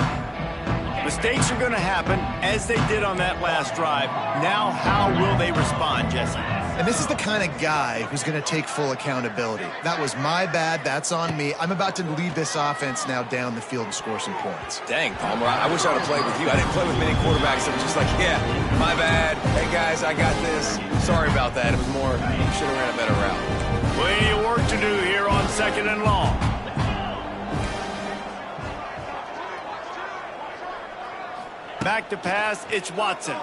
Mistakes are going to happen, as they did on that last drive. Now, how will they respond, Jesse? And this is the kind of guy who's going to take full accountability. That was my bad. That's on me. I'm about to lead this offense now down the field and score some points. Dang, Palmer, I wish I would have played with you. I didn't play with many quarterbacks that were just like, yeah, my bad. Hey, guys, I got this. Sorry about that. It was more, should have ran a better route. Plenty of work to do here on 2nd and long. Back to pass, it's Watson.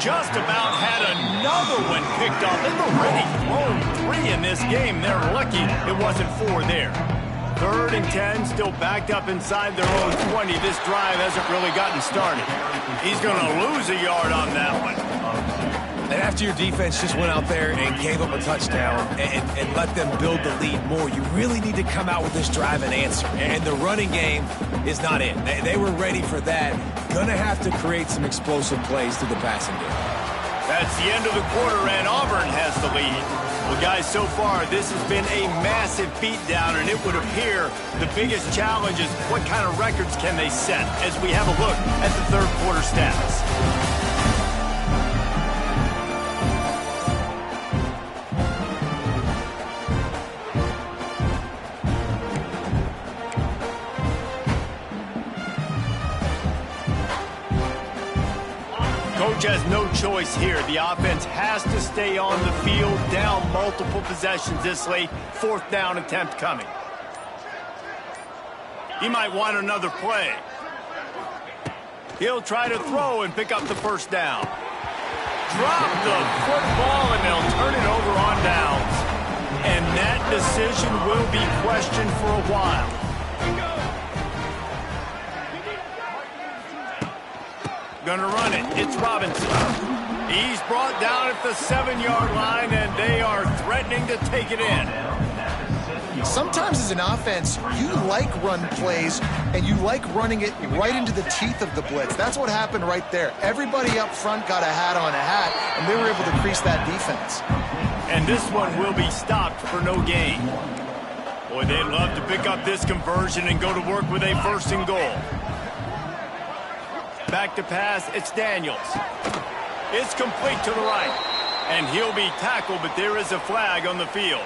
Just about had another one picked off. They've already thrown 3 in this game. They're lucky it wasn't 4 there. 3rd and 10, still backed up inside their own 20. This drive hasn't really gotten started. He's going to lose a yard on that one. And after your defense just went out there and gave up a touchdown and let them build the lead more, you really need to come out with this drive and answer. And the running game is not it. They were ready for that. Gonna have to create some explosive plays through the passing game. That's the end of the quarter, and Auburn has the lead. Well, guys, so far, this has been a massive beatdown, and it would appear the biggest challenge is what kind of records can they set as we have a look at the 3rd quarter stats. Coach has no choice here. The offense has to stay on the field, down multiple possessions this late. 4th down attempt coming. He might want another play. He'll try to throw and pick up the first down. Drop the football, and they'll turn it over on downs. And that decision will be questioned for a while. Gonna run it. It's Robinson. He's brought down at the 7-yard line, and they are threatening to take it in. Sometimes as an offense, you like run plays, and you like running it right into the teeth of the blitz. That's what happened right there. Everybody up front got a hat on a hat, and they were able to crease that defense. And this one will be stopped for no gain. Boy, they'd love to pick up this conversion and go to work with a 1st and goal. Back to pass, it's Daniels. It's complete to the right. And he'll be tackled, but there is a flag on the field.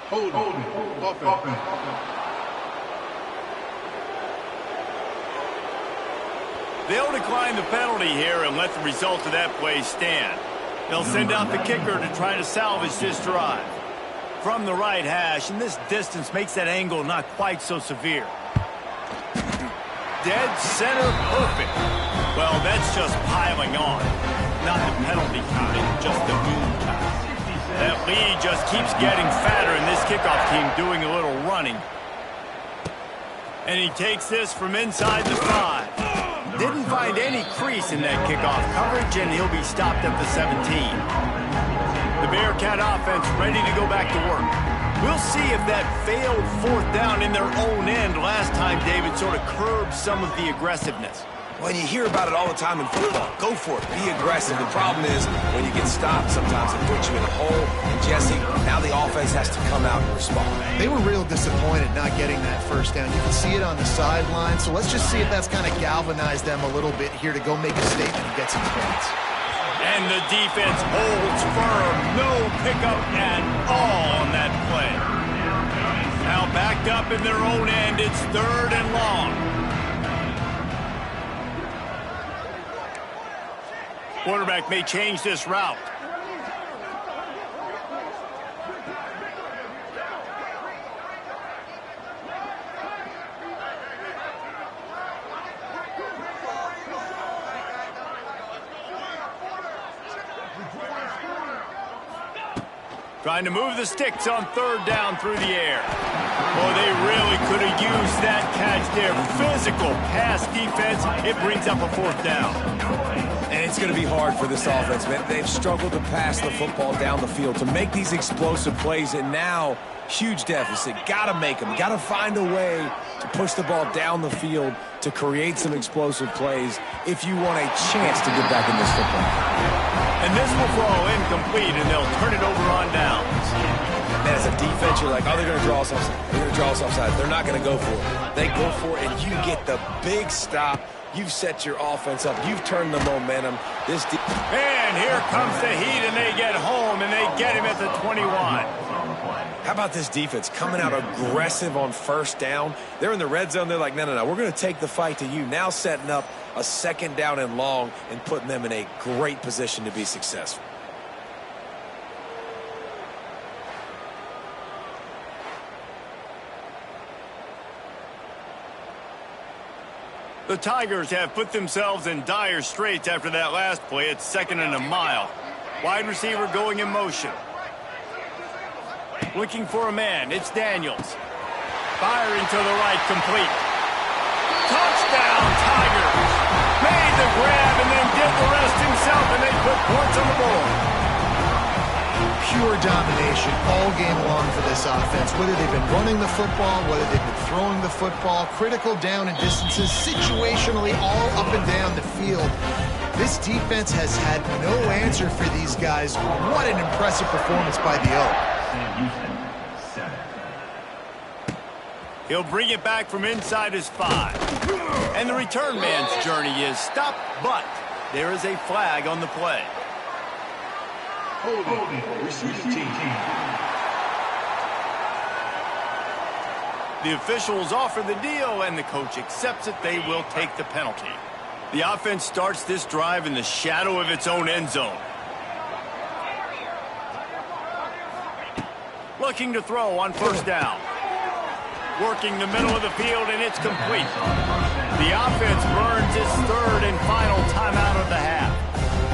Hold offense. They'll decline the penalty here and let the result of that play stand. They'll send out the kicker to try to salvage this drive. From the right hash, and this distance makes that angle not quite so severe. Dead center perfect. Well, that's just piling on. Not the penalty kind, just the boom kind. That lead just keeps getting fatter, and this kickoff team doing a little running. And he takes this from inside the 5. Didn't find any crease in that kickoff coverage, and he'll be stopped at the 17. The Bearcat offense ready to go back to work. We'll see if that failed 4th down in their own end last time, David, sort of curbed some of the aggressiveness. When you hear about it all the time in football, go for it. Be aggressive. The problem is when you get stopped, sometimes it puts you in a hole. And, Jesse, now the offense has to come out and respond. They were real disappointed not getting that 1st down. You can see it on the sideline. So let's just see if that's kind of galvanized them a little bit here to go make a statement and get some points. And the defense holds firm. No pickup at all on that play. Now backed up in their own end. It's 3rd and long. Quarterback may change this route. Trying to move the sticks on 3rd down through the air. Boy, they really could have used that catch there. Physical pass defense. It brings up a 4th down. And it's going to be hard for this offense, man. They've struggled to pass the football down the field, to make these explosive plays, and now huge deficit. Got to make them. Got to find a way to push the ball down the field to create some explosive plays if you want a chance to get back in this football. And this will fall incomplete, and they'll turn it over on downs. Man, as a defense, you're like, oh, they're going to draw us offside. They're going to draw us offside. They're not going to go for it. They go for it, and you get the big stop. You've set your offense up. You've turned the momentum. And here comes the heat, and they get home, and they get him at the 21. How about this defense coming out aggressive on 1st down? They're in the red zone. They're like, no. We're going to take the fight to you. Now setting up a 2nd down and long and putting them in a great position to be successful. The Tigers have put themselves in dire straits after that last play. It's 2nd and a mile. Wide receiver going in motion. Looking for a man. It's Daniels. Firing to the right, complete. Touchdown, Tigers. Made the grab and then did the rest himself, and they put points on the board. Pure domination all game long for this offense. Whether they've been running the football, whether they've been throwing the football, critical down and distances, situationally all up and down the field. This defense has had no answer for these guys. What an impressive performance by the Oak. He'll bring it back from inside his 5. And the return man's journey is stopped, but there is a flag on the play. Holding. Receiving team. The officials offer the deal, and the coach accepts it. They will take the penalty. The offense starts this drive in the shadow of its own end zone. Looking to throw on 1st down. Working the middle of the field, and it's complete. The offense burns its 3rd and final timeout of the half.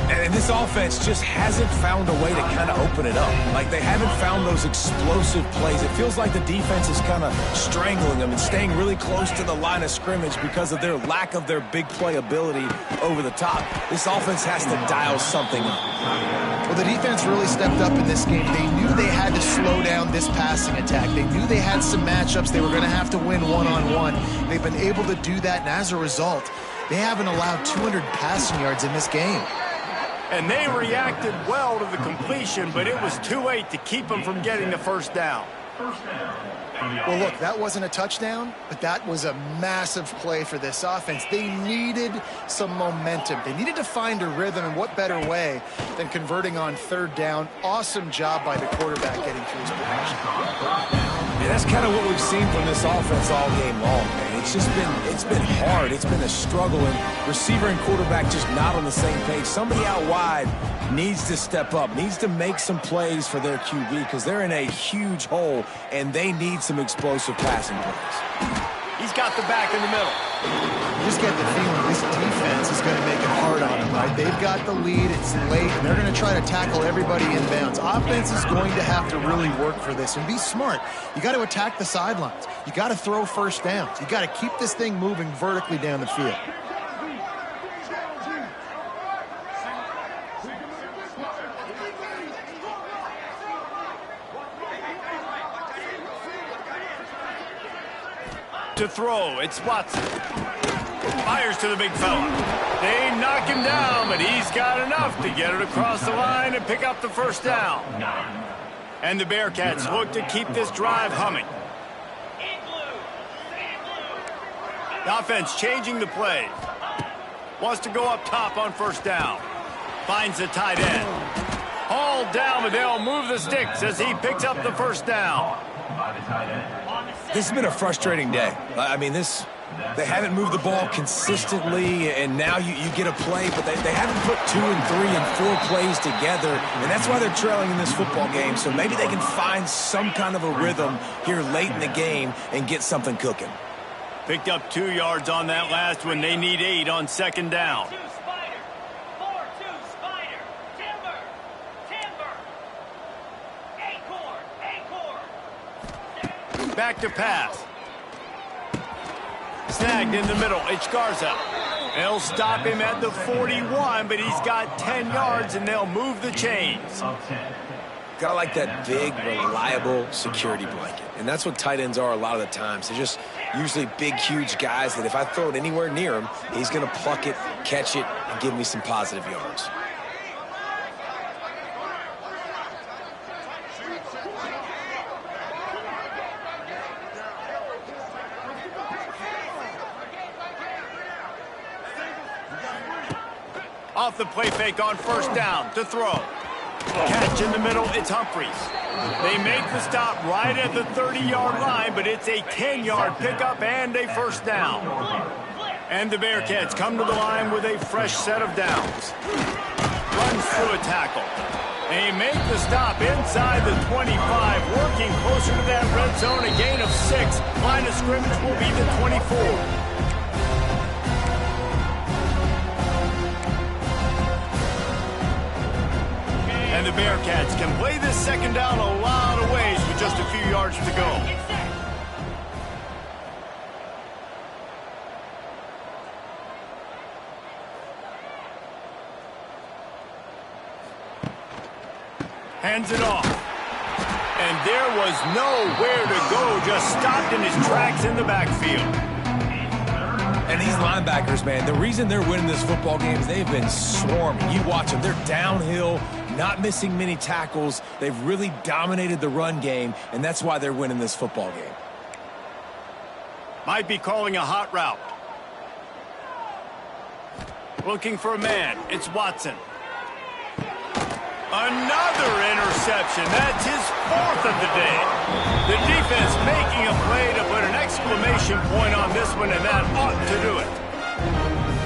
And this offense just hasn't found a way to kind of open it up. Like, they haven't found those explosive plays. It feels like the defense is kind of strangling them and staying really close to the line of scrimmage because of their lack of their big play ability over the top. This offense has to dial something up. Well, the defense really stepped up in this game. They knew they had to slow down this passing attack. They knew they had some matchups they were going to have to win one-on-one. They've been able to do that, and as a result, they haven't allowed 200 passing yards in this game. And they reacted well to the completion, but it was too late to keep them from getting the first down. Well, look, that wasn't a touchdown, but that was a massive play for this offense. They needed some momentum. They needed to find a rhythm, and what better way than converting on third down. Awesome job by the quarterback getting through his progression. Yeah, that's kind of what we've seen from this offense all game long, man. It's been hard. It's been a struggle, and receiver and quarterback just not on the same page. Somebody out wide needs to step up, needs to make some plays for their QB because they're in a huge hole, and they need some explosive passing plays. He's got the back in the middle. You just get the feeling this defense is going to make it hard on them, right? They've got the lead, it's late, and they're going to try to tackle everybody inbounds. Offense is going to have to really work for this and be smart. You got to attack the sidelines. You got to throw first downs. You got to keep this thing moving vertically down the field. To throw, it's Watson. Fires to the big fella. They knock him down, but he's got enough to get it across the line and pick up the first down. And the Bearcats look to keep this drive humming. The offense changing the play. Wants to go up top on first down. Finds the tight end. Hauled down, but they'll move the sticks as he picks up the first down. This has been a frustrating day. I mean, they haven't moved the ball consistently, and now you get a play, but they haven't put 2 and 3 and 4 plays together, and that's why they're trailing in this football game. So maybe they can find some kind of a rhythm here late in the game and get something cooking. Picked up 2 yards on that last one. They need 8 on second down. Back to pass. Snagged in the middle. It's Garza. They'll stop him at the 41, but he's got 10 yards, and they'll move the chains. Gotta like that big, reliable security blanket. And that's what tight ends are a lot of the times. They're just usually big, huge guys that if I throw it anywhere near him, he's going to pluck it, catch it, and give me some positive yards. Off the play fake on first down to throw. Catch in the middle, it's Humphries. They make the stop right at the 30-yard line, but it's a 10-yard pickup and a first down. And the Bearcats come to the line with a fresh set of downs. Runs through a tackle. They make the stop inside the 25, working closer to that red zone, a gain of 6. Line of scrimmage will be the 24. And the Bearcats can play this second down a lot of ways with just a few yards to go. Hands it off. And there was nowhere to go, just stopped in his tracks in the backfield. And these linebackers, man, the reason they're winning this football game is they've been swarming. You watch them. They're downhill, not missing many tackles. They've really dominated the run game, and that's why they're winning this football game. Might be calling a hot route. Looking for a man. It's Watson. Another interception. That's his 4th of the day. The defense making a play to put an exclamation point on this one, and that ought to do it.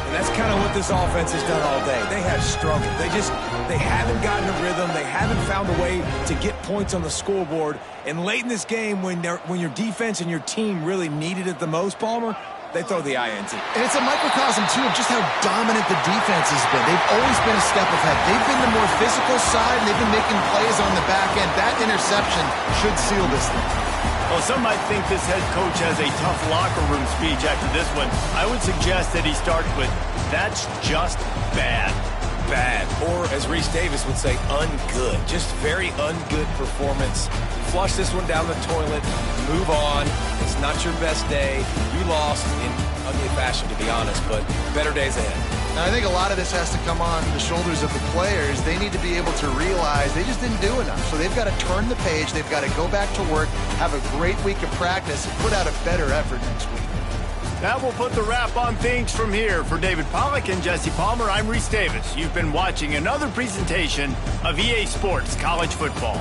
And that's kind of what this offense has done all day. They have struggled. They haven't gotten a rhythm. They haven't found a way to get points on the scoreboard. And late in this game, when your defense and your team really needed it the most, Palmer, They throw the INT. And it's a microcosm, too, of just how dominant the defense has been. They've always been a step ahead. They've been the more physical side, and they've been making plays on the back end. That interception should seal this thing. Well, some might think this head coach has a tough locker room speech after this one. I would suggest that he starts with, "That's just bad." Bad. Or, as Reese Davis would say, ungood. Just very ungood performance. Flush this one down the toilet. Move on. It's not your best day. You lost in ugly fashion, to be honest, but better days ahead. And I think a lot of this has to come on the shoulders of the players. They need to be able to realize they just didn't do enough. So they've got to turn the page. They've got to go back to work, have a great week of practice, and put out a better effort next week. That will put the wrap on things from here. For David Pollack and Jesse Palmer, I'm Reese Davis. You've been watching another presentation of EA Sports College Football.